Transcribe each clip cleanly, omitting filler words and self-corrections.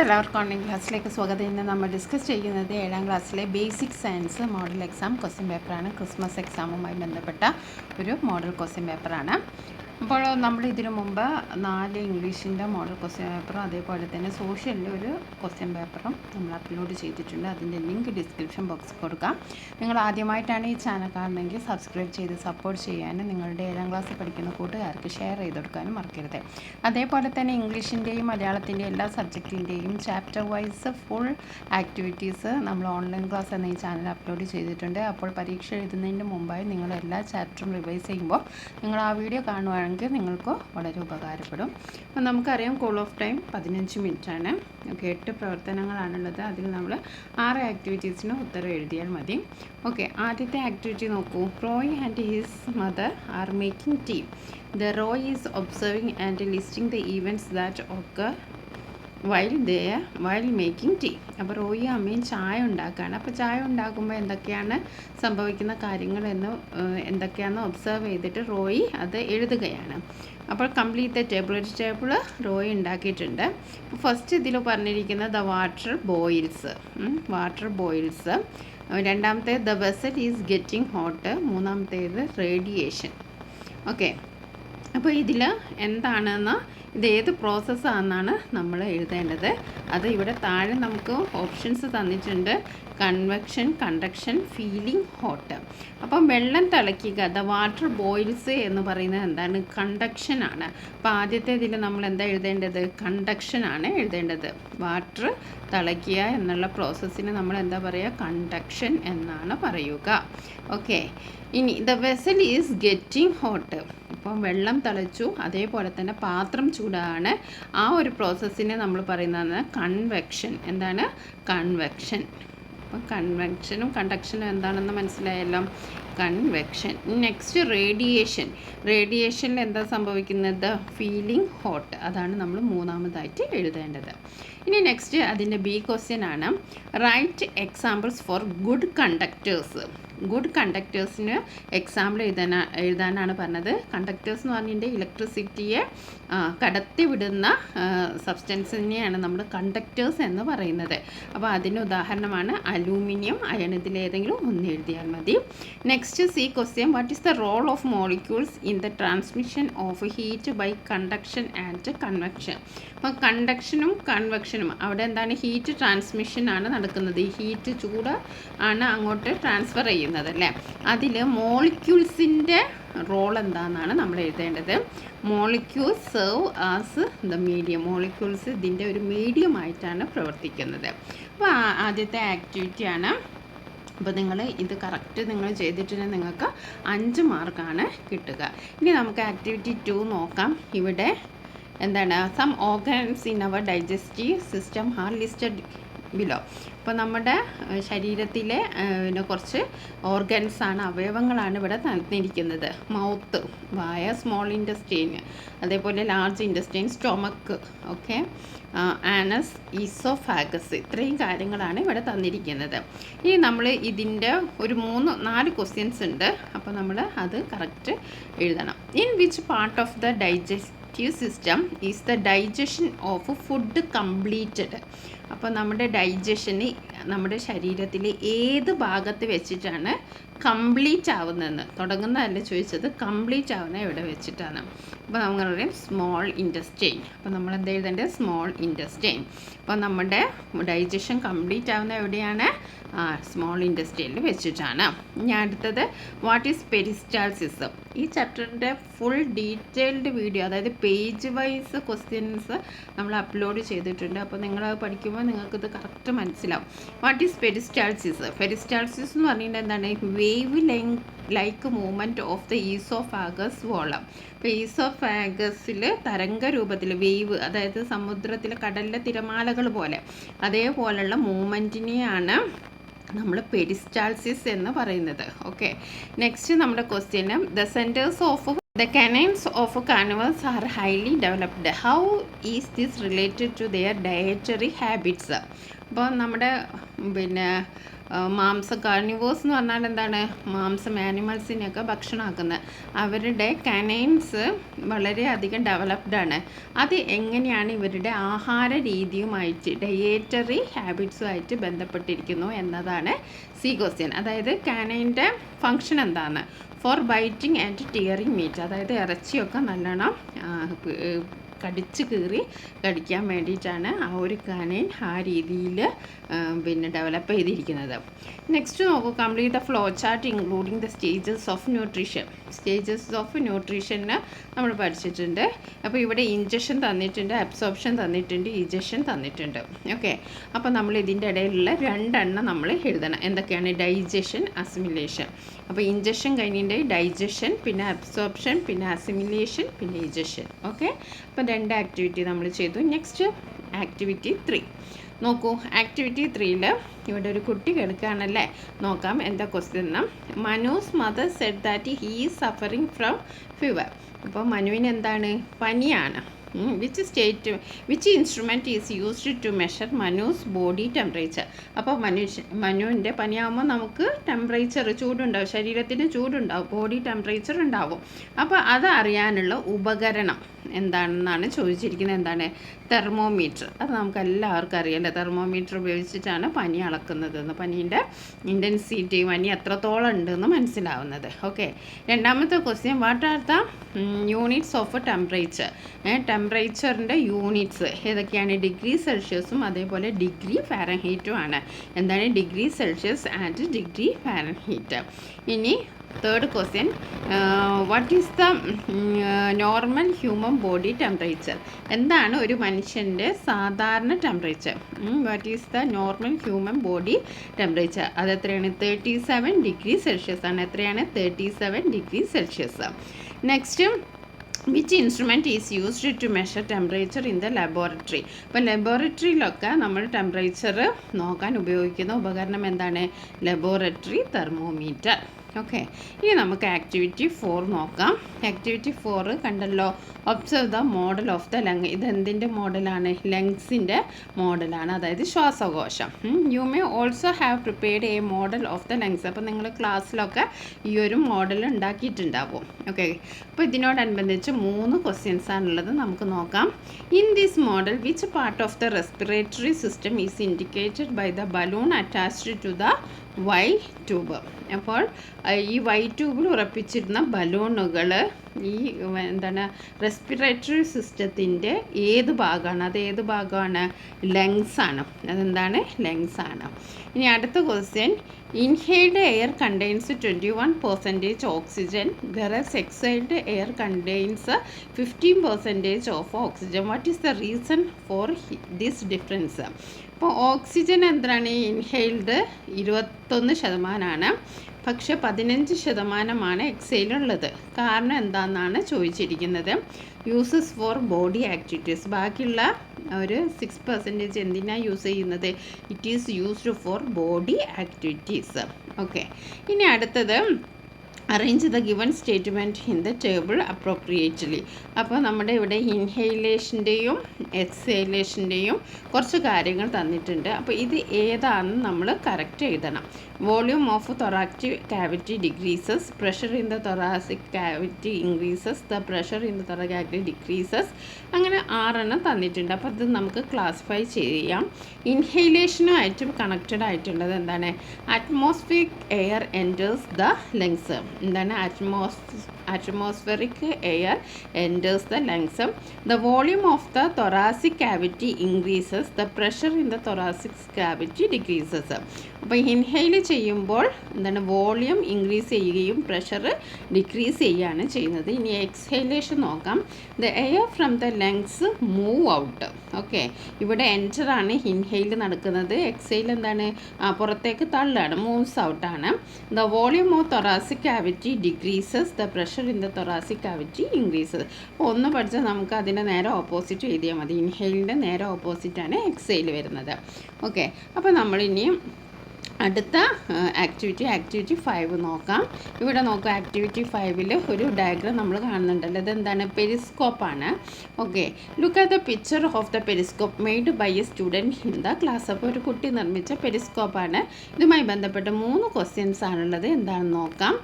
എല്ലാവർക്കും ഓൺലൈൻ ക്ലാസ്സിലേക്ക് സ്വാഗതം. ഇന്ന് നമ്മൾ ഡിസ്കസ് ചെയ്യുന്നത് 7ാം ക്ലാസ്സിലെ basic science model exam question പേപ്പറാണ്. ക്രിസ്മസ് എക്സാമുമായി ബന്ധപ്പെട്ട ഒരു മോഡൽ ക്വസ്റ്റ്യൻ പേപ്പറാണ്. അപ്പോൾ നമ്മൾ ഇതിനു മുമ്പ് 4 ഇംഗ്ലീഷിൻ്റെ മോഡൽ ക്വസ്റ്റ്യൻ പേപ്പറും അതേപോലെ തന്നെ സോഷ്യലിൻ്റെ ഒരു ക്വസ്റ്റ്യൻ പേപ്പറും നമ്മൾ അപ്ലോഡ് ചെയ്തിട്ടുണ്ട്. അതിൻ്റെ ലിങ്ക് ഡിസ്ക്രിപ്ഷൻ ബോക്സിൽ കൊടുക്കാം. നിങ്ങൾ ആദ്യമായിട്ടാണ് ഈ ചാനൽ കാണുന്നതെങ്കിൽ സബ്സ്ക്രൈബ് ചെയ്ത് സപ്പോർട്ട് ചെയ്യാനും നിങ്ങളുടെ 7ാം ക്ലാസ്സിൽ പഠിക്കുന്ന കൂട്ടുകാർക്ക് ഷെയർ ചെയ്ത് കൊടുക്കാനും മറക്കരുത്. അതേപോലെ തന്നെ ഇംഗ്ലീഷിൻ്റെയും മലയാളത്തിൻ്റെയും എല്ലാ സബ്ജക്റ്റിൻ്റെയും ചാപ്റ്റർ വൈസ് ഫുൾ ആക്ടിവിറ്റീസ് നമ്മൾ ഓൺലൈൻ ക്ലാസ് എന്ന ഈ ചാനൽ അപ്ലോഡ് ചെയ്തിട്ടുണ്ട്. അപ്പോൾ പരീക്ഷ എഴുതുന്നതിന് മുമ്പായി നിങ്ങൾ എല്ലാ ചാപ്റ്ററും റിവൈസ് ചെയ്യുമ്പോൾ നിങ്ങൾ ആ വീഡിയോ കാണുവാണെങ്കിൽ നിങ്ങൾക്ക് വളരെ ഉപകാരപ്പെടും. അപ്പോൾ നമുക്കറിയാം കൂൾ ഓഫ് ടൈം 15 മിനിറ്റാണ്. ഓക്കെ, 8 പ്രവർത്തനങ്ങളാണുള്ളത്. അതിൽ നമ്മൾ 6 ആക്ടിവിറ്റീസിന് ഉത്തരം എഴുതിയാൽ മതി. ഓക്കെ, ആദ്യത്തെ ആക്ടിവിറ്റി നോക്കൂ. Roy and his mother are making tea. The Roy is observing and listing the events that occur while making tea. അപ്പോൾ റോയും അമ്മയും ചായ ഉണ്ടാക്കുകയാണ്. അപ്പോൾ ചായ ഉണ്ടാക്കുമ്പോൾ എന്തൊക്കെയാണ് സംഭവിക്കുന്ന കാര്യങ്ങളെന്ന് എന്തൊക്കെയാണെന്ന് ഒബ്സർവ് ചെയ്തിട്ട് റോയി അത് എഴുതുകയാണ്. അപ്പോൾ കംപ്ലീറ്റ് ദ ടേബിൾ, ഒരു ടേബിൾ റോയി ഉണ്ടാക്കിയിട്ടുണ്ട്. അപ്പോൾ ഫസ്റ്റ് ഇതിൽ പറഞ്ഞിരിക്കുന്നത് ദ വാട്ടർ ബോയിൽസ്. രണ്ടാമത്തേത് the vessel is getting hot. മൂന്നാമത്തേത് റേഡിയേഷൻ. ഓക്കെ, അപ്പോൾ ഇതിൽ എന്താണെന്ന് ഇത് ഏത് പ്രോസസ്സാണെന്നാണ് നമ്മൾ എഴുതേണ്ടത്. അത് ഇവിടെ താഴെ നമുക്ക് ഓപ്ഷൻസ് തന്നിട്ടുണ്ട്. Convection, conduction, feeling, hot. അപ്പം വെള്ളം തിളയ്ക്കുക, ദ വാട്ടർ ബോയിൽസ് എന്ന് പറയുന്നത് എന്താണ്? കണ്ടക്ഷൻ ആണ്. അപ്പോൾ ആദ്യത്തെ ഇതിൽ നമ്മൾ എന്താ എഴുതേണ്ടത്? കണ്ടക്ഷൻ ആണ് എഴുതേണ്ടത്. വാട്ടർ തിളയ്ക്കുക എന്നുള്ള പ്രോസസ്സിന് നമ്മൾ എന്താ പറയുക? കണ്ടക്ഷൻ എന്നാണ് പറയുക. ഓക്കെ, ഇനി the vessel is getting hot. അപ്പം വെള്ളം തിളച്ചു, അതേപോലെ തന്നെ പാത്രം ചൂടാണ്. ആ ഒരു പ്രോസസ്സിനെ നമ്മൾ പറയുന്നത് കൺവെക്ഷൻ. എന്താണ്? കൺവെക്ഷൻ. അപ്പം കൺവെക്ഷനും കണ്ടക്ഷനും എന്താണെന്ന് മനസ്സിലായല്ലോ. കൺവെക്ഷൻ. നെക്സ്റ്റ് റേഡിയേഷനിൽ എന്താ സംഭവിക്കുന്നത്? Feeling hot. അതാണ് നമ്മൾ മൂന്നാമതായിട്ട് എഴുതേണ്ടത്. ഇനി നെക്സ്റ്റ് അതിൻ്റെ ബി ക്വസ്റ്റ്യൻ ആണ്. റൈറ്റ് എക്സാമ്പിൾസ് ഫോർ ഗുഡ് കണ്ടക്ടേഴ്സിന് എക്സാമ്പിൾ എഴുതാനാണ് പറഞ്ഞത്. കണ്ടക്ടേഴ്സ് എന്ന് പറഞ്ഞിട്ട് ഇലക്ട്രിസിറ്റിയെ കടത്തിവിടുന്ന സബ്സ്റ്റൻസിനെയാണ് നമ്മൾ കണ്ടക്ടേഴ്സ് എന്ന് പറയുന്നത്. അപ്പോൾ അതിന് ഉദാഹരണമാണ് അലൂമിനിയം, അയൺ. ഇതിലേതെങ്കിലും ഒന്ന് എഴുതിയാൽ മതി. Next C question. What is the role of molecules in the transmission of heat by conduction and convection? അപ്പോൾ കണ്ടക്ഷനും കൺവെക്ഷനും അവിടെ എന്താണ്? ഹീറ്റ് ട്രാൻസ്മിഷൻ ആണ് നടക്കുന്നത്. ഈ ഹീറ്റ് ചൂട് ആണ് അങ്ങോട്ട് ട്രാൻസ്ഫർ ചെയ്യുന്നത് അല്ലേ. അതിൽ മോളിക്യൂൾസിൻ്റെ റോൾ എന്താണെന്നാണ് നമ്മൾ എഴുതേണ്ടത്. Molecules serve as the medium. Molecules ഇതിൻ്റെ ഒരു മീഡിയമായിട്ടാണ് പ്രവർത്തിക്കുന്നത്. അപ്പോൾ ആദ്യത്തെ ആക്ടിവിറ്റിയാണ്. അപ്പോൾ നിങ്ങൾ ഇത് കറക്റ്റ് നിങ്ങൾ ചെയ്തിട്ടുണ്ടെങ്കിൽ നിങ്ങൾക്ക് 5 മാർക്കാണ് കിട്ടുക. ഇനി നമുക്ക് ആക്ടിവിറ്റി 2 നോക്കാം. ഇവിടെ എന്താണ്? Some organs in our digestive system are listed below. അപ്പോൾ നമ്മുടെ ശരീരത്തിലെ കുറച്ച് ഓർഗൻസാണ്, അവയവങ്ങളാണ് ഇവിടെ തന്നിരിക്കുന്നത്. മൗത്ത്, വായ, സ്മോൾ ഇൻറ്റസ്റ്റൈൻ, അതേപോലെ large intestine, stomach, okay, Anas, oesophagus. ഇത്രയും കാര്യങ്ങളാണ് ഇവിടെ തന്നിരിക്കുന്നത്. ഇനി നമ്മൾ ഇതിൻ്റെ ഒരു 3-4 ക്വസ്റ്റ്യൻസ് ഉണ്ട്. അപ്പോൾ നമ്മൾ അത് കറക്റ്റ് എഴുതണം. In which part of the digestive system is the digestion of food completed? അപ്പോൾ നമ്മുടെ ഡൈജഷന് നമ്മുടെ ശരീരത്തിൽ ഏത് ഭാഗത്ത് വെച്ചിട്ടാണ് കംപ്ലീറ്റ് ആവുന്നതെന്ന്? തുടങ്ങുന്നതല്ല ചോദിച്ചത്, കംപ്ലീറ്റ് ആവുന്നത് എവിടെ വെച്ചിട്ടാണ്? അപ്പോൾ നമ്മൾ പറയും സ്മോൾ ഇൻറ്റസ്റ്റൈൻ. അപ്പോൾ നമ്മൾ എന്താ എഴുതേണ്ടത്? Small intestine. അപ്പോൾ നമ്മുടെ ഡൈജഷൻ കംപ്ലീറ്റ് ആവുന്ന എവിടെയാണ്? സ്മോൾ ഇൻറ്റസ്റ്റൈനിൽ വെച്ചിട്ടാണ്. ഇനി അടുത്തത് വാട്ട് ഈസ് പെരിസ്റ്റാൾസിസ്? ഈ ചാപ്റ്ററിൻ്റെ ഫുൾ ഡീറ്റെയിൽഡ് വീഡിയോ, അതായത് പേജ് വൈസ് ക്വസ്റ്റ്യൻസ് നമ്മൾ അപ്ലോഡ് ചെയ്തിട്ടുണ്ട്. അപ്പോൾ നിങ്ങളത് പഠിക്കുമ്പോൾ നിങ്ങൾക്കിത് കറക്റ്റ് മനസ്സിലാവും. What is peristalsis? പെരിസ്റ്റാൾസിസ് എന്ന് പറഞ്ഞിട്ട് എന്താണ്? Wave like movement of the oesophagus വോളം. അപ്പോൾ ഈസോഫാഗസിൽ തരംഗ രൂപത്തിൽ വേവ്, അതായത് സമുദ്രത്തിലെ കടലിലെ തിരമാലകൾ പോലെ അതേപോലെയുള്ള മൂവ്മെൻറ്റിനെയാണ് നമ്മൾ പെരിസ്റ്റാൾസിസ് എന്ന് പറയുന്നത്. ഓക്കെ, നെക്സ്റ്റ് നമ്മുടെ question the centres of the canines of carnivores are highly developed. How is this related to their dietary habits? അപ്പോൾ നമ്മുടെ മാംസം കാർണിവേഴ്സ് എന്ന് പറഞ്ഞാൽ എന്താണ്, മാംസം ആനിമൽസിനെയൊക്കെ ഭക്ഷണമാക്കുന്നത്. അവരുടെ കനൈൻസ് വളരെയധികം ഡെവലപ്ഡ് ആണ്. അത് എങ്ങനെയാണ് ഇവരുടെ ആഹാര രീതിയുമായിട്ട് ഡയേറ്ററി ഹാബിറ്റ്സുമായിട്ട് ബന്ധപ്പെട്ടിരിക്കുന്നു എന്നതാണ് സി ക്വസ്റ്റ്യൻ. അതായത് കാനൈൻ്റെ ഫങ്ഷൻ എന്താണ്? For biting and tearing meat, അതായത് ഇറച്ചിയൊക്കെ നല്ലോണം കടിച്ച് കീറി കടിക്കാൻ വേണ്ടിയിട്ടാണ് ആ ഒരു കാനൈൻ ആ രീതിയിൽ പിന്നെ ഡെവലപ്പ് ചെയ്തിരിക്കുന്നത്. നെക്സ്റ്റ് നോക്കൂ, complete the flow chart including the stages of nutrition. Stages of ന്യൂട്രീഷന് നമ്മൾ പഠിച്ചിട്ടുണ്ട്. അപ്പോൾ ഇവിടെ ഇഞ്ചക്ഷൻ തന്നിട്ടുണ്ട്, അബ്സോർപ്ഷൻ തന്നിട്ടുണ്ട്, ഇജക്ഷൻ തന്നിട്ടുണ്ട്. ഓക്കെ, അപ്പോൾ നമ്മൾ ഇതിൻ്റെ ഇടയിലുള്ള രണ്ടെണ്ണം നമ്മൾ എഴുതണം. എന്തൊക്കെയാണ്? Digestion, assimilation. അപ്പോൾ ഇഞ്ചക്ഷൻ കഴിഞ്ഞിട്ട് ഡൈജഷൻ, പിന്നെ അബ്സോർപ്ഷൻ, പിന്നെ അസിമിലേഷൻ, പിന്നെ ഇജക്ഷൻ. ഓക്കെ, അപ്പോൾ 2 ആക്ടിവിറ്റി നമ്മൾ ചെയ്തു. നെക്സ്റ്റ് ആക്ടിവിറ്റി 3 നോക്കൂ. ആക്ടിവിറ്റി 3ൽ ഇവിടെ ഒരു കുട്ടി കിടക്കുകയാണല്ലേ. നോക്കാം എന്താ question. Manu's mother said that he is suffering from fever. അപ്പോൾ മനുവിന് എന്താണ്? പനിയാണ്. Which instrument is used to measure Manu's body temperature. അപ്പോൾ മനുവിൻ്റെ പനിയാകുമ്പോൾ നമുക്ക് ടെമ്പറേച്ചർ, ചൂടുണ്ടാവും, ശരീരത്തിന് ചൂടുണ്ടാവും, ബോഡി ടെമ്പറേച്ചർ ഉണ്ടാവും. അപ്പോൾ അത് അറിയാനുള്ള ഉപകരണം എന്താണെന്നാണ് ചോദിച്ചിരിക്കുന്നത്. എന്താണ്? തെർമോമീറ്റർ. അത് നമുക്ക് എല്ലാവർക്കും അറിയാമല്ലോ. തെർമോമീറ്റർ ഉപയോഗിച്ചിട്ടാണ് പനി അളക്കുന്നതെന്ന്, പനീൻ്റെ ഇൻറ്റൻസിറ്റി, പനി എത്രത്തോളം ഉണ്ടെന്ന് മനസ്സിലാവുന്നത്. ഓക്കെ, രണ്ടാമത്തെ question, what are the units of temperature. ടെമ്പറേച്ചറിൻ്റെ യൂണിറ്റ്സ് ഏതൊക്കെയാണ്? ഡിഗ്രി സെൽഷ്യസും അതേപോലെ ഡിഗ്രി ഫാരൻഹീറ്റും ആണ്. എന്താണ്? Degree Celsius and degree Fahrenheit. ഇനി third question, what is the normal human body temperature. എന്താണ് ഒരു മനുഷ്യൻ്റെ സാധാരണ temperature? What is the normal human body temperature? അത് എത്രയാണ്? 37 ഡിഗ്രി സെൽഷ്യസ് ആണ്. എത്രയാണ്? 37 degree Celsius. Next, which instrument is used to measure temperature in the laboratory. ഇപ്പോൾ ലബോറട്ടറിയിലൊക്കെ നമ്മൾ ടെമ്പറേച്ചർ നോക്കാൻ ഉപയോഗിക്കുന്ന ഉപകരണം എന്താണ്? Laboratory thermometer. ഓക്കെ, ഇനി നമുക്ക് ആക്ടിവിറ്റി 4 നോക്കാം. ആക്ടിവിറ്റി 4 കണ്ടല്ലോ. Observe the model of the lung. ഇത് എന്തിൻ്റെ മോഡലാണ്? ലങ്സിൻ്റെ മോഡലാണ്, അതായത് ശ്വാസകോശം. You may also have prepared A model of the lungs. അപ്പോൾ നിങ്ങൾ ക്ലാസ്സിലൊക്കെ ഈ ഒരു മോഡൽ ഉണ്ടാക്കിയിട്ടുണ്ടാവും. ഓക്കെ, അപ്പോൾ ഇതിനോടനുബന്ധിച്ച് 3 ക്വസ്റ്റ്യൻസ് ആണുള്ളത്. നമുക്ക് നോക്കാം. In this model which part of the respiratory system is indicated by the balloon attached to the Y tube. അപ്പോൾ ഈ വൈ ട്യൂബിൽ ഉറപ്പിച്ചിരുന്ന ബലൂണുകൾ ഈ എന്താണ് റെസ്പിറേറ്ററി സിസ്റ്റത്തിൻ്റെ ഏത് ഭാഗമാണ്? അത് ഏത് ഭാഗമാണ്? ലങ്സ് ആണ്. അതെന്താണ്? ലങ്സ് ആണ്. ഇനി അടുത്ത question, inhaled air contains 21% oxygen, versus exhaled air contains 15% of oxygen. What is the reason for this difference? അപ്പോൾ ഓക്സിജൻ എന്താണ്? ഇൻഹെയിൽഡ് 21%, പക്ഷെ 15% എക്സൈലുള്ളത്. കാരണം എന്താണെന്നാണ് ചോദിച്ചിരിക്കുന്നത്. Uses for body activities. ബാക്കിയുള്ള ഒരു 6% എന്തിനാണ് യൂസ് ചെയ്യുന്നത്? It is used for body activities. Okay, ഇനി അടുത്തത്, arrange the given statement in the table appropriately. അപ്പോൾ നമ്മുടെ ഇവിടെ ഇൻഹെയിലേഷൻ്റെയും എക്സൈലേഷൻ്റെയും കുറച്ച് കാര്യങ്ങൾ തന്നിട്ടുണ്ട്. അപ്പോൾ ഇത് ഏതാണെന്ന് നമ്മൾ കറക്റ്റ് എഴുതണം. Volume of thoracic cavity decreases, pressure in the thoracic cavity increases, the pressure in the thoracic cavity decreases. അങ്ങനെ 6 തന്നിട്ടുണ്ട്. അപ്പോൾ ഇത് നമുക്ക് ക്ലാസിഫൈ ചെയ്യാം. ഇൻഹെയിലേഷനുമായിട്ട് കണക്റ്റഡ് ആയിട്ടുള്ളത് എന്താണ്? Atmospheric air enters the lungs. എന്താണ്? atmospheric air enters the lungs. The volume of the thoracic cavity increases, the pressure in the thoracic cavity decreases. അപ്പോൾ ഇൻഹെയിൽ ചെയ്യുമ്പോൾ എന്താണ്? വോളിയം ഇൻക്രീസ് ചെയ്യുകയും പ്രഷർ ഡിക്രീസ് ചെയ്യുകയാണ് ചെയ്യുന്നത്. ഇനി എക്സ്ഹെയിലേഷൻ നോക്കാം. The air from the lungs move out. Okay, ഇവിടെ enter ആണ് ഇൻഹെയിൽ നടക്കുന്നത്. എക്സെയിൽ എന്താണ്? പുറത്തേക്ക് തള്ളാണ്, മൂവ്സ് ഔട്ടാണ്. The volume of thoracic cavity decreases, the pressure in the thoracic cavity increases. അപ്പോൾ ഒന്ന് പഠിച്ചാൽ നമുക്ക് അതിൻ്റെ നേരെ ഓപ്പോസിറ്റ് എഴുതിയാൽ മതി. ഇൻഹെയിലിൻ്റെ നേരെ ഓപ്പോസിറ്റാണ് എക്സെയിൽ വരുന്നത്. ഓക്കെ, അപ്പോൾ നമ്മളിനി അടുത്ത ആക്ടിവിറ്റി 5 നോക്കാം. ഇവിടെ നോക്കാം, ആക്ടിവിറ്റി 5 ഒരു ഡയഗ്രാം നമ്മൾ കാണുന്നുണ്ടല്ലോ. ഇതെന്താണ്? പെരിസ്കോപ്പാണ്. Okay, look at the picture of the periscope made by a student in the class. അപ്പോൾ ഒരു കുട്ടി നിർമ്മിച്ച പെരിസ്കോപ്പാണ്. ഇതുമായി ബന്ധപ്പെട്ട് 3 ക്വസ്റ്റ്യൻസ് ആണുള്ളത്. എന്താണെന്ന് നോക്കാം.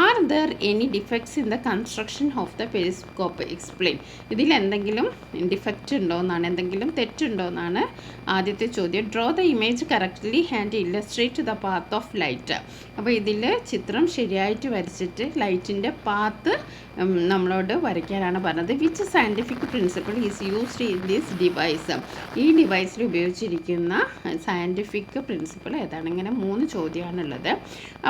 Are there any defects in the construction of the Periscope? Explain. ഇതിൽ എന്തെങ്കിലും ഡിഫക്റ്റ് ഉണ്ടോ എന്നാണ്, എന്തെങ്കിലും തെറ്റുണ്ടോ എന്നാണ് ആദ്യത്തെ ചോദ്യം. Draw the image correctly and illustrate the path of light. അപ്പോൾ ഇതിൽ ചിത്രം ശരിയായിട്ട് വരച്ചിട്ട് ലൈറ്റിൻ്റെ പാത്ത് നമ്മളോട് വരയ്ക്കാനാണ് പറഞ്ഞത്. Which scientific principle is used in this device? ഈ ഡിവൈസിൽ ഉപയോഗിച്ചിരിക്കുന്ന സയൻറ്റിഫിക് പ്രിൻസിപ്പിൾ ഏതാണ്? ഇങ്ങനെ 3 ചോദ്യമാണുള്ളത്.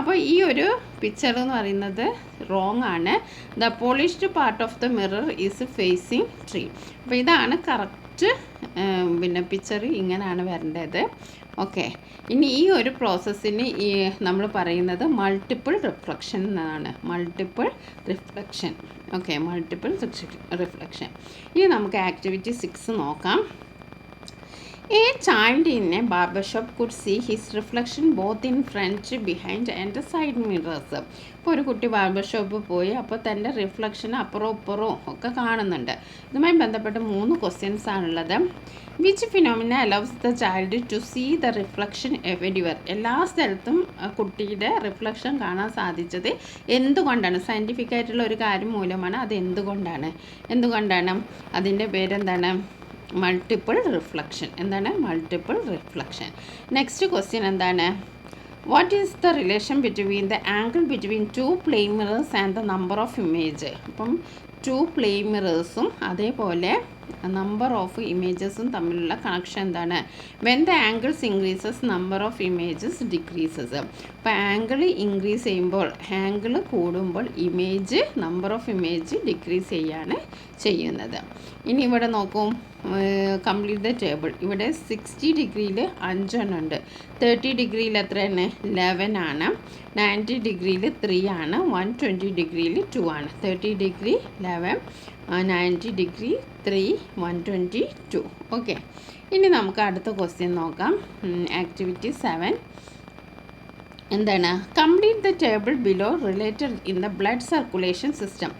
അപ്പോൾ ഈ ഒരു പിക്ചർ എന്ന് പറയുന്നത് റോങ് ആണ്. The polished part of the mirror is facing tree. അപ്പോൾ ഇതാണ് കറക്റ്റ് പിക്ചർ, ഇങ്ങനെയാണ് വരേണ്ടത്. ഓക്കെ, ഇനി ഈ ഒരു പ്രോസസ്സിന് നമ്മൾ പറയുന്നത് മൾട്ടിപ്പിൾ റിഫ്ലക്ഷൻ എന്നാണ്. Multiple reflection. Okay, multiple reflection. ഇനി നമുക്ക് ആക്ടിവിറ്റി 6 നോക്കാം. A child in a barber shop could see his reflection both in front, behind and side mirrors. ഇപ്പോൾ ഒരു കുട്ടി ബാർബർ ഷോപ്പിൽ പോയി അപ്പോൾ തൻ്റെ റിഫ്ലക്ഷൻ അപ്പുറവും ഇപ്പുറവും ഒക്കെ കാണുന്നുണ്ട്. ഇതുമായി ബന്ധപ്പെട്ട് 3 ക്വസ്റ്റ്യൻസ് ആണുള്ളത്. Which phenomena allows the child to see the reflection everywhere? എല്ലാ സ്ഥലത്തും കുട്ടിയുടെ റിഫ്ലക്ഷൻ കാണാൻ സാധിച്ചത് എന്തുകൊണ്ടാണ്? സയൻറ്റിഫിക് ആയിട്ടുള്ള ഒരു കാര്യം മൂലമാണ്. അത് എന്തുകൊണ്ടാണ്? അതിൻ്റെ പേരെന്താണ്? Multiple reflection. എന്താണ്? Multiple reflection. നെക്സ്റ്റ് ക്വസ്റ്റ്യൻ എന്താണ്? What is the relation between the angle between 2 plane mirrors and the number of image? അപ്പം 2 പ്ലെയിൻ മിറേഴ്സും അതേപോലെ നമ്പർ ഓഫ് ഇമേജസും തമ്മിലുള്ള കണക്ഷൻ എന്താണ്? When the angles increases number of images decreases. അപ്പോൾ angle increase ചെയ്യുമ്പോൾ, angle കൂടുമ്പോൾ image, number of image decrease ചെയ്യാണ് ചെയ്യുന്നത്. ഇനി ഇവിടെ നോക്കൂ, കംപ്ലീറ്റ് ദ ടേബിൾ. ഇവിടെ 60 ഡിഗ്രിയിൽ 5 എണ്ണം ഉണ്ട്. 30 ഡിഗ്രിയിൽ എത്രയാണ്? 11 ആണ്. 90 ഡിഗ്രിയിൽ 3 ആണ്. 120 ഡിഗ്രിയിൽ 2 ആണ്. 30 ഡിഗ്രി 11, 90 ഡിഗ്രി 3, 122. ഓക്കെ, ഇനി നമുക്ക് അടുത്ത ക്വസ്റ്റ്യൻ നോക്കാം. ആക്ടിവിറ്റി 7 എന്താണ്? Complete the table below related in the blood circulation system.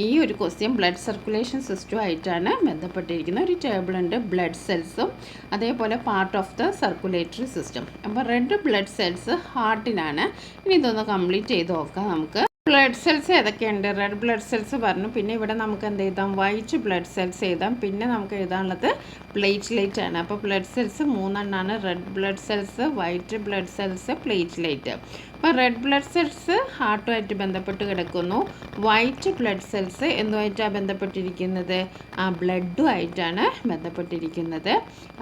ഈ ഒരു ക്വസ്റ്റ്യൻ ബ്ലഡ് സർക്കുലേഷൻ സിസ്റ്റമായിട്ടാണ് ബന്ധപ്പെട്ടിരിക്കുന്ന ഒരു ടേബിൾ ഉണ്ട്. ബ്ലഡ് സെൽസും അതേപോലെ part of the circulatory system. അപ്പോൾ റെഡ് ബ്ലഡ് സെൽസ് ഹാർട്ടിലാണ്. ഇനി ഇതൊന്ന് കംപ്ലീറ്റ് ചെയ്ത് നോക്കാം നമുക്ക്. ബ്ലഡ് സെൽസ് ഏതൊക്കെയുണ്ട്? റെഡ് ബ്ലഡ് സെൽസ് പറഞ്ഞു. പിന്നെ ഇവിടെ നമുക്ക് എന്ത് എഴുതാം? വൈറ്റ് ബ്ലഡ് സെൽസ് എഴുതാം. പിന്നെ നമുക്ക് എഴുതാനുള്ളത് പ്ലേറ്റ്ലേറ്റ് ആണ്. അപ്പോൾ ബ്ലഡ് സെൽസ് 3 എണ്ണമാണ്. Red blood cells, white blood cells, platelet. അപ്പോൾ റെഡ് ബ്ലഡ് സെൽസ് ഹാർട്ടുമായിട്ട് ബന്ധപ്പെട്ട് കിടക്കുന്നു. വൈറ്റ് ബ്ലഡ് സെൽസ് എന്തുമായിട്ടാണ് ബന്ധപ്പെട്ടിരിക്കുന്നത്? ബ്ലഡുമായിട്ടാണ് ബന്ധപ്പെട്ടിരിക്കുന്നത്.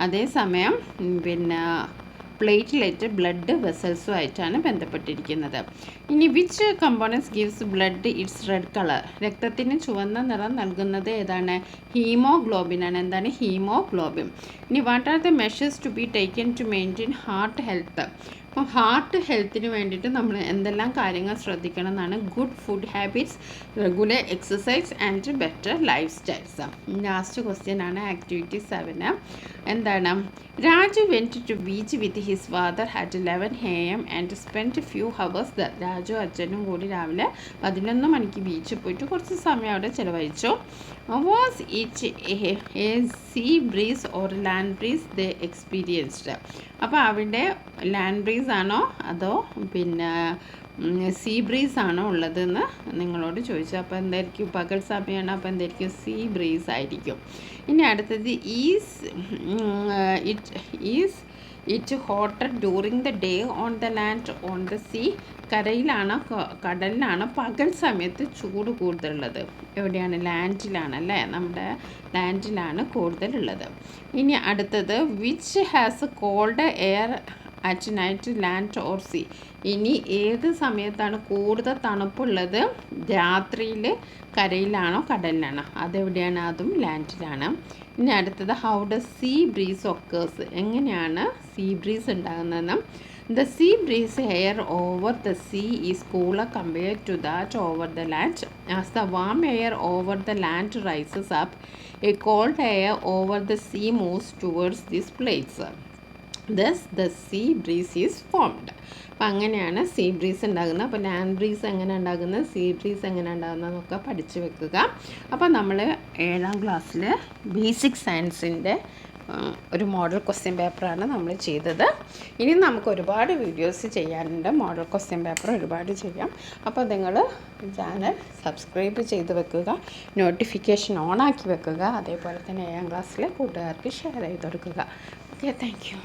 അതേസമയം പ്ലേറ്റ്ലെറ്റ് ബ്ലഡ് വെസൽസുമായിട്ടാണ് ബന്ധപ്പെട്ടിരിക്കുന്നത്. ഇനി which components gives blood its red colour? രക്തത്തിന് ചുവന്ന നിറം നൽകുന്നത് ഏതാണ്? ഹീമോഗ്ലോബിനാണ്. എന്താണ്? ഹീമോഗ്ലോബിൻ. ഇനി what are the measures to be taken to maintain heart health? അപ്പം ഹാർട്ട് ഹെൽത്തിന് വേണ്ടിയിട്ട് നമ്മൾ എന്തെല്ലാം കാര്യങ്ങൾ ശ്രദ്ധിക്കണം എന്നാണ്? Good food habits, regular exercise and better life styles. Last question ആണ് ആക്ടിവിറ്റി 7. എന്താണ്? Raju went to beach with his father at 11 AM and spend few hours there. Raju അച്ഛനും കൂടി രാവിലെ 11 മണിക്ക് ബീച്ചിൽ പോയിട്ട് കുറച്ച് സമയം അവിടെ ചിലവഴിച്ചു. Was it A C breeze or land breeze they experienced? അപ്പോൾ അവിടെ ലാൻഡ് ബ്രീസ് ആണോ അതോ സീ ബ്രീസ് ആണോ ഉള്ളതെന്ന് നിങ്ങളോട് ചോദിച്ചു. അപ്പോൾ എന്തായിരിക്കും? പകൽ സമയമാണ്. അപ്പോൾ എന്തായിരിക്കും? സീ ബ്രീസ് ആയിരിക്കും. ഇനി അടുത്തത് is it hotter during the day on the land on the sea? കരയിലാണോ കടലിലാണോ പകൽ സമയത്ത് ചൂട് കൂടുതലുള്ളത്? എവിടെയാണ്? ലാൻഡിലാണ് അല്ലേ? നമ്മുടെ ലാൻഡിലാണ് കൂടുതലുള്ളത്. ഇനി അടുത്തത് which has cold air at night land or sea? ഇനി ഏത് സമയത്താണ് കൂടുതൽ തണുപ്പുള്ളത്? രാത്രിയിൽ കരയിലാണോ കടലിലാണോ? അതെവിടെയാണ്? അതും ലാൻഡിലാണ്. ഇനി അടുത്തത് how does sea breeze occurs? എങ്ങനെയാണ് സീ ബ്രീസ് ഉണ്ടാകുന്നതെന്ന്? The sea breeze air over the sea is cooler compared to that over the land. As the warm air over the land rises up, a cold air over the sea moves towards this place. The sea breeze is formed. അപ്പോൾ അങ്ങനെയാണ് see breeze ഉണ്ടാകുന്നത്. അപ്പോൾ land breeze എങ്ങനെ ഉണ്ടാകുന്നത്, see breeze എങ്ങനെ ഉണ്ടാകുന്നതെന്നൊക്കെ പഠിച്ചു വെക്കുക. അപ്പോൾ നമ്മൾ 7ാം ക്ലാസ്സിൽ ബേസിക് സയൻസിൻ്റെ ഒരു മോഡൽ ക്വസ്റ്റ്യൻ പേപ്പറാണ് നമ്മൾ ചെയ്തത്. ഇനി നമുക്ക് ഒരുപാട് വീഡിയോസ് ചെയ്യാനുണ്ട്, മോഡൽ ക്വസ്റ്റ്യൻ പേപ്പർ ഒരുപാട് ചെയ്യാം. അപ്പോൾ നിങ്ങൾ ചാനൽ സബ്സ്ക്രൈബ് ചെയ്ത് വെക്കുക, നോട്ടിഫിക്കേഷൻ ഓണാക്കി വെക്കുക. അതേപോലെ തന്നെ 7ാം ക്ലാസ്സിലെ കൂട്ടുകാർക്ക് ഷെയർ ചെയ്ത് കൊടുക്കുക. Okay, thank you.